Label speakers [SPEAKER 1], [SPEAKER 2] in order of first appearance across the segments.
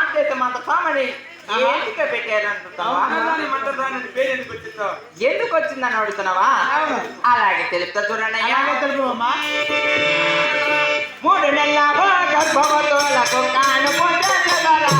[SPEAKER 1] కాంతేశమంత సామని ఎందుకు పెట్టారంటున్నావా? ఎందుకు వచ్చిందని అడుగుతున్నావా? అలాగే తెలుపుతా చూడండి. 3 నెలల గర్భవతులకు కానుపోతారా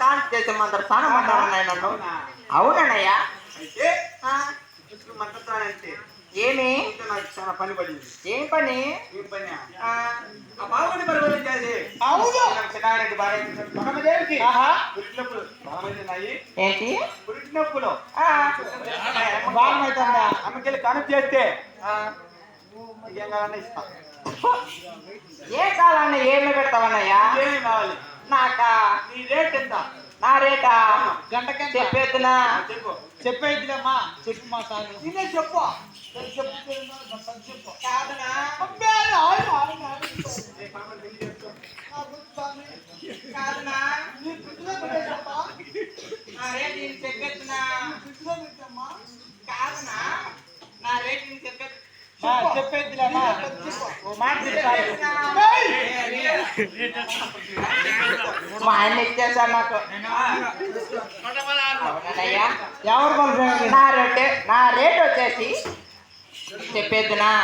[SPEAKER 1] కాంతేశమందరు సానమంటారన్నాయి నన్ను. అవునన్నయ్యా. ఏమి
[SPEAKER 2] నాకు చాలా పని పడింది.
[SPEAKER 1] ఏం పని?
[SPEAKER 2] బాగుంది పరిపాలన చేసి చిన్నారెడ్డి బాగా
[SPEAKER 1] ఏంటి
[SPEAKER 2] పురిటినొప్పులు అమ్మకెళ్ళి కనుక చేస్తే ఏం కావాలన్నా ఇస్తా.
[SPEAKER 1] ఏ కావాలన్నా ఏమి పెడతావన్నయ్యా?
[SPEAKER 2] ఏమి కావాలి?
[SPEAKER 1] నాకా
[SPEAKER 2] నీ రేట్ ఎంత?
[SPEAKER 1] నా రేటా
[SPEAKER 2] గంటకి
[SPEAKER 1] చెప్పేద్దునా?
[SPEAKER 2] చెప్పు. చెప్పేద్దులమ్మా. చెప్పు మా సార్. నేనే చెప్పు.
[SPEAKER 1] కాదనా కాదనా నా రేట్ నేను చెప్పేద్దునా? కాదనా నా రేట్ నేను
[SPEAKER 2] చెప్పేద్దులమ్మా.
[SPEAKER 1] మా ఆయన ఇచ్చేసారు నాకు.
[SPEAKER 2] ఎవరు
[SPEAKER 1] నా రేట్ వచ్చేసి చెప్పేద్దునా?